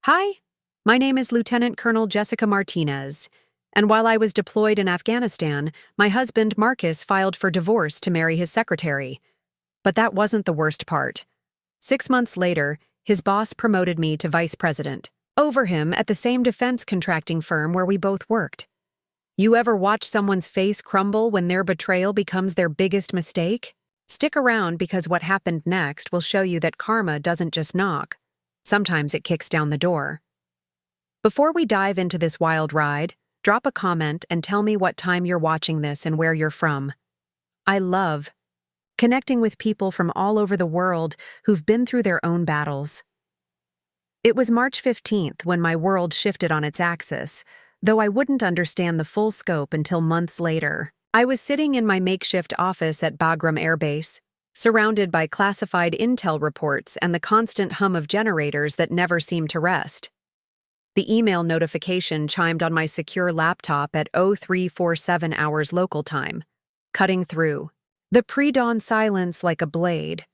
Hi, my name is Lieutenant Colonel Jessica Martinez, and while I was deployed in Afghanistan, my husband Marcus filed for divorce to marry his secretary. But that wasn't the worst part. 6 months later, his boss promoted me to vice president, over him at the same defense contracting firm where we both worked. You ever watch someone's face crumble when their betrayal becomes their biggest mistake? Stick around because what happened next will show you that karma doesn't just knock. Sometimes it kicks down the door. Before we dive into this wild ride, drop a comment and tell me what time you're watching this and where you're from. I love connecting with people from all over the world who've been through their own battles. It was March 15th when my world shifted on its axis, though I wouldn't understand the full scope until months later. I was sitting in my makeshift office at Bagram Air Base, surrounded by classified intel reports and the constant hum of generators that never seemed to rest. The email notification chimed on my secure laptop at 0347 hours local time, cutting through the pre-dawn silence like a blade.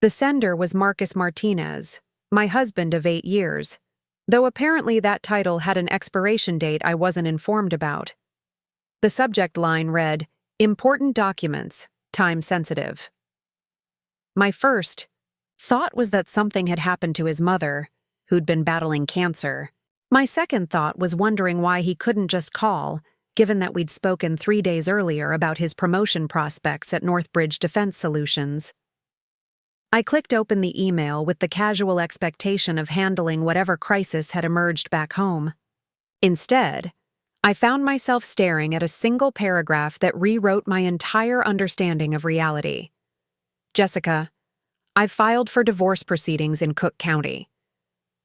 The sender was Marcus Martinez, my husband of 8 years, though apparently that title had an expiration date I wasn't informed about. The subject line read, "Important documents, time sensitive." My first thought was that something had happened to his mother, who'd been battling cancer. My second thought was wondering why he couldn't just call, given that we'd spoken 3 days earlier about his promotion prospects at Northbridge Defense Solutions. I clicked open the email with the casual expectation of handling whatever crisis had emerged back home. Instead, I found myself staring at a single paragraph that rewrote my entire understanding of reality. Jessica, I've filed for divorce proceedings in Cook County.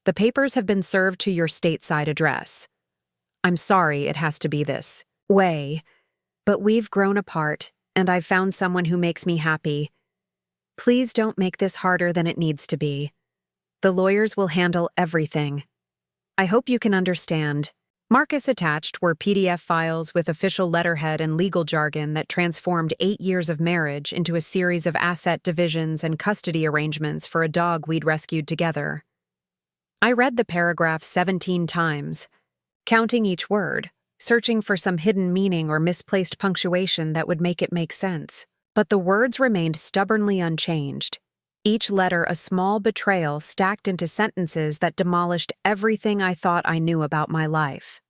The papers have been served to your stateside address. I'm sorry it has to be this way, but we've grown apart, and I've found someone who makes me happy. Please don't make this harder than it needs to be. The lawyers will handle everything. I hope you can understand. Marcus attached were PDF files with official letterhead and legal jargon that transformed 8 years of marriage into a series of asset divisions and custody arrangements for a dog we'd rescued together. I read the paragraph 17 times, counting each word, searching for some hidden meaning or misplaced punctuation that would make it make sense. But the words remained stubbornly unchanged, each letter a small betrayal stacked into sentences that demolished everything I thought I knew about my life.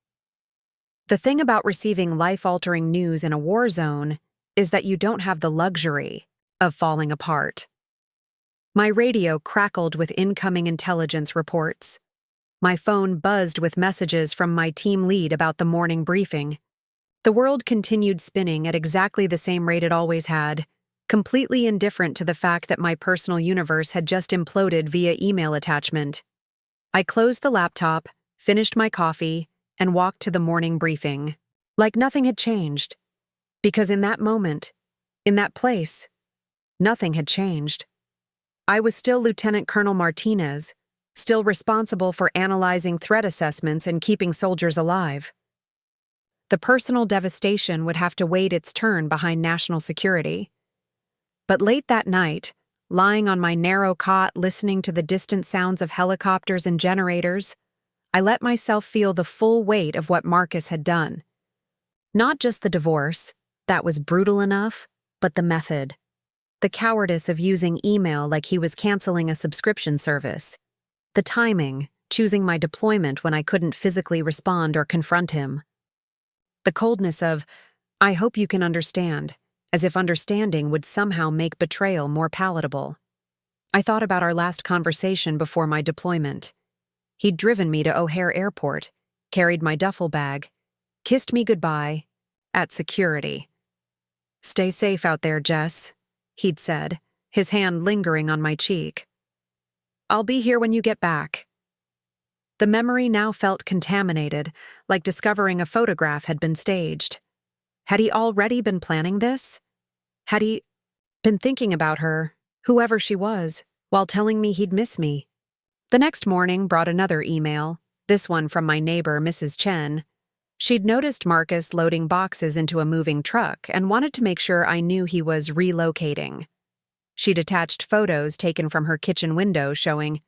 The thing about receiving life-altering news in a war zone is that you don't have the luxury of falling apart. My radio crackled with incoming intelligence reports. My phone buzzed with messages from my team lead about the morning briefing. The world continued spinning at exactly the same rate it always had, completely indifferent to the fact that my personal universe had just imploded via email attachment. I closed the laptop, finished my coffee, and walked to the morning briefing, like nothing had changed. Because in that moment, in that place, nothing had changed. I was still Lieutenant Colonel Martinez, still responsible for analyzing threat assessments and keeping soldiers alive. The personal devastation would have to wait its turn behind national security. But late that night, lying on my narrow cot listening to the distant sounds of helicopters and generators, I let myself feel the full weight of what Marcus had done. Not just the divorce, that was brutal enough, but the method. The cowardice of using email like he was canceling a subscription service. The timing, choosing my deployment when I couldn't physically respond or confront him. The coldness of, I hope you can understand, as if understanding would somehow make betrayal more palatable. I thought about our last conversation before my deployment. He'd driven me to O'Hare Airport, carried my duffel bag, kissed me goodbye, at security. "Stay safe out there, Jess," he'd said, his hand lingering on my cheek. "I'll be here when you get back." The memory now felt contaminated, like discovering a photograph had been staged. Had he already been planning this? Had he been thinking about her, whoever she was, while telling me he'd miss me? The next morning brought another email, this one from my neighbor, Mrs. Chen. She'd noticed Marcus loading boxes into a moving truck and wanted to make sure I knew he was relocating. She'd attached photos taken from her kitchen window showing,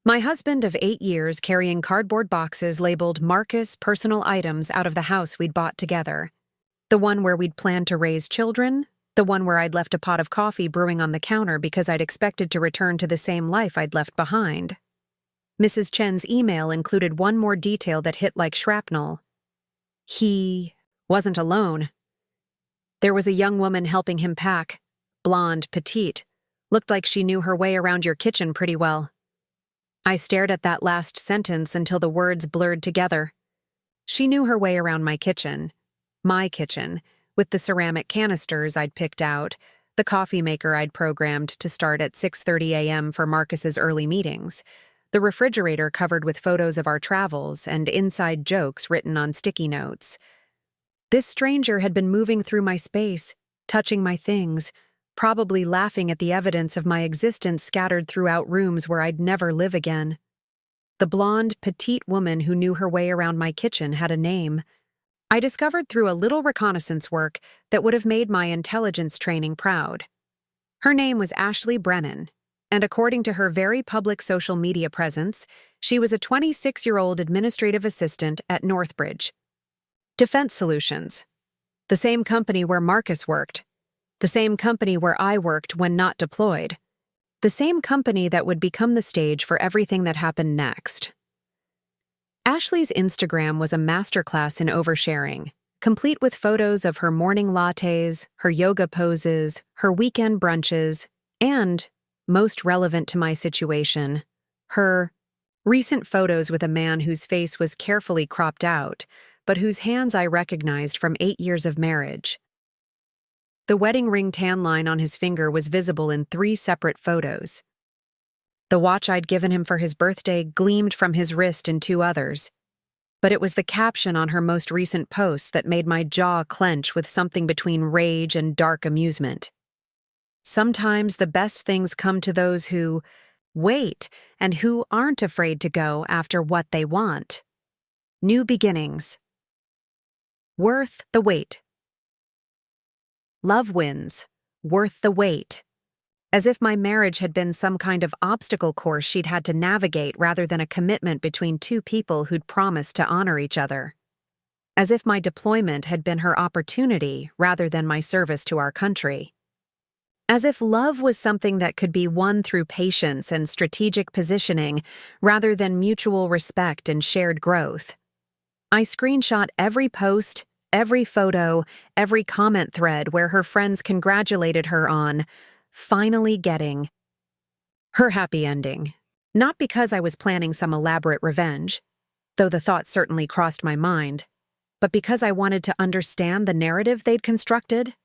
My husband of 8 years carrying cardboard boxes labeled Marcus personal items out of the house we'd bought together. The one where we'd planned to raise children, the one where I'd left a pot of coffee brewing on the counter because I'd expected to return to the same life I'd left behind. Mrs. Chen's email included one more detail that hit like shrapnel. He wasn't alone. There was a young woman helping him pack, blonde, petite, looked like she knew her way around your kitchen pretty well. I stared at that last sentence until the words blurred together. She knew her way around my kitchen, with the ceramic canisters I'd picked out, the coffee maker I'd programmed to start at 6:30 a.m. for Marcus's early meetings, the refrigerator covered with photos of our travels and inside jokes written on sticky notes. This stranger had been moving through my space, touching my things, probably laughing at the evidence of my existence scattered throughout rooms where I'd never live again. The blonde, petite woman who knew her way around my kitchen had a name. I discovered through a little reconnaissance work that would have made my intelligence training proud. Her name was Ashley Brennan, and according to her very public social media presence, she was a 26-year-old administrative assistant at Northbridge Defense Solutions, the same company where Marcus worked, the same company where I worked when not deployed, the same company that would become the stage for everything that happened next. Ashley's Instagram was a masterclass in oversharing, complete with photos of her morning lattes, her yoga poses, her weekend brunches, and, most relevant to my situation, her recent photos with a man whose face was carefully cropped out, but whose hands I recognized from 8 years of marriage. The wedding ring tan line on his finger was visible in 3 separate photos. The watch I'd given him for his birthday gleamed from his wrist in 2 others, but it was the caption on her most recent post that made my jaw clench with something between rage and dark amusement. Sometimes the best things come to those who wait and who aren't afraid to go after what they want. New beginnings. Worth the wait. Love wins. Worth the wait. As if my marriage had been some kind of obstacle course she'd had to navigate rather than a commitment between 2 people who'd promised to honor each other. As if my deployment had been her opportunity rather than my service to our country. As if love was something that could be won through patience and strategic positioning rather than mutual respect and shared growth. I screenshot every post, every photo, every comment thread where her friends congratulated her on finally getting her happy ending. Not because I was planning some elaborate revenge, though the thought certainly crossed my mind, but because I wanted to understand the narrative they'd constructed.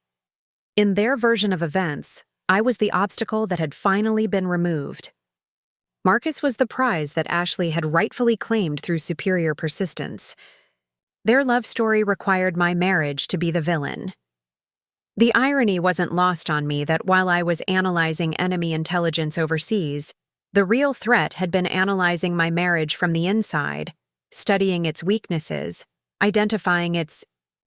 In their version of events, I was the obstacle that had finally been removed. Marcus was the prize that Ashley had rightfully claimed through superior persistence. Their love story required my marriage to be the villain. The irony wasn't lost on me that while I was analyzing enemy intelligence overseas, the real threat had been analyzing my marriage from the inside, studying its weaknesses, identifying its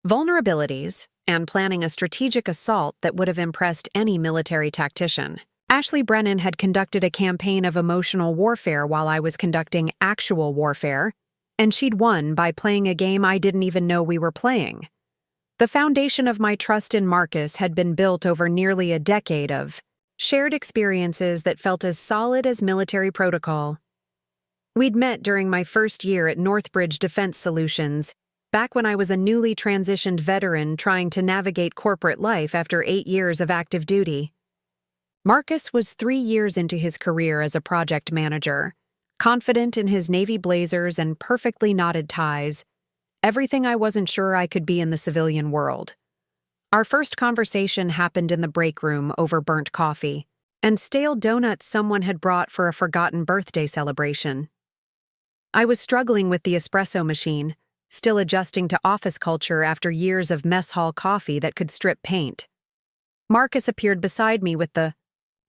vulnerabilities, and planning a strategic assault that would have impressed any military tactician. Ashley Brennan had conducted a campaign of emotional warfare while I was conducting actual warfare, and she'd won by playing a game I didn't even know we were playing. The foundation of my trust in Marcus had been built over nearly a decade of shared experiences that felt as solid as military protocol. We'd met during my first year at Northbridge Defense Solutions, back when I was a newly transitioned veteran trying to navigate corporate life after 8 years of active duty. Marcus was 3 years into his career as a project manager, confident in his navy blazers and perfectly knotted ties, everything I wasn't sure I could be in the civilian world. Our first conversation happened in the break room over burnt coffee and stale donuts someone had brought for a forgotten birthday celebration. I was struggling with the espresso machine, still adjusting to office culture after years of mess hall coffee that could strip paint. Marcus appeared beside me with the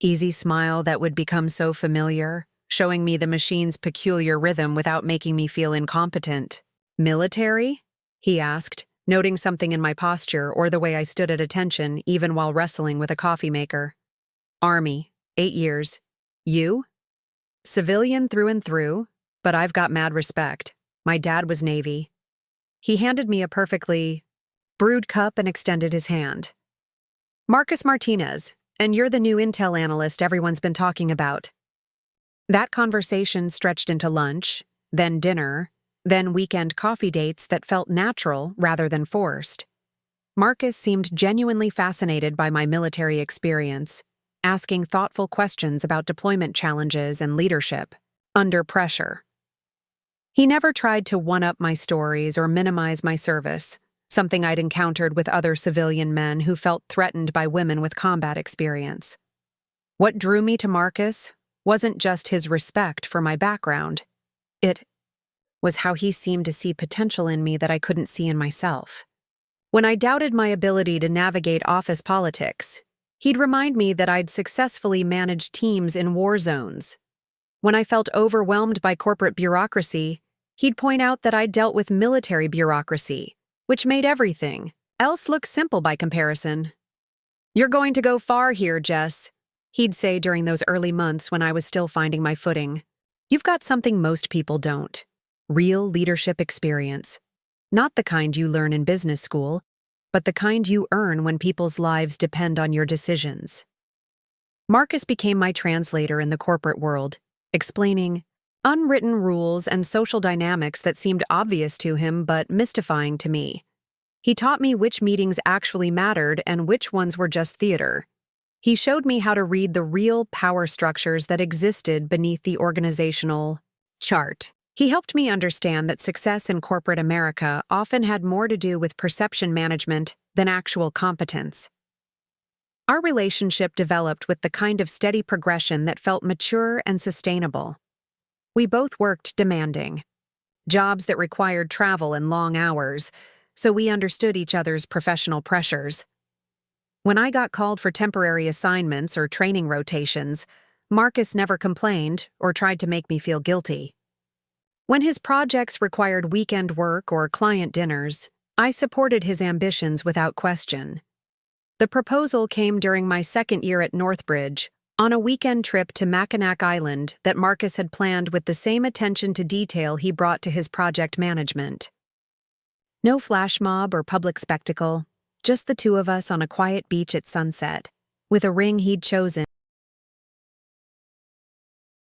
easy smile that would become so familiar, showing me the machine's peculiar rhythm without making me feel incompetent. "Military?" he asked, noting something in my posture or the way I stood at attention even while wrestling with a coffee maker. "Army, 8 years. You?" Civilian through and through, but I've got mad respect. My dad was Navy. He handed me a perfectly brewed cup and extended his hand. Marcus Martinez, and you're the new intel analyst everyone's been talking about. That conversation stretched into lunch, then dinner, then weekend coffee dates that felt natural rather than forced. Marcus seemed genuinely fascinated by my military experience, asking thoughtful questions about deployment challenges and leadership under pressure. He never tried to one-up my stories or minimize my service, something I'd encountered with other civilian men who felt threatened by women with combat experience. What drew me to Marcus wasn't just his respect for my background. It was how he seemed to see potential in me that I couldn't see in myself. When I doubted my ability to navigate office politics, he'd remind me that I'd successfully managed teams in war zones. When I felt overwhelmed by corporate bureaucracy, he'd point out that I'd dealt with military bureaucracy, which made everything else look simple by comparison. "You're going to go far here, Jess," he'd say during those early months when I was still finding my footing. "You've got something most people don't. Real leadership experience. Not the kind you learn in business school, but the kind you earn when people's lives depend on your decisions." Marcus became my translator in the corporate world, explaining unwritten rules and social dynamics that seemed obvious to him but mystifying to me. He taught me which meetings actually mattered and which ones were just theater. He showed me how to read the real power structures that existed beneath the organizational chart. He helped me understand that success in corporate America often had more to do with perception management than actual competence. Our relationship developed with the kind of steady progression that felt mature and sustainable. We both worked demanding jobs that required travel and long hours, so we understood each other's professional pressures. When I got called for temporary assignments or training rotations, Marcus never complained or tried to make me feel guilty. When his projects required weekend work or client dinners, I supported his ambitions without question. The proposal came during my second year at Northbridge, on a weekend trip to Mackinac Island that Marcus had planned with the same attention to detail he brought to his project management. No flash mob or public spectacle, just the two of us on a quiet beach at sunset, with a ring he'd chosen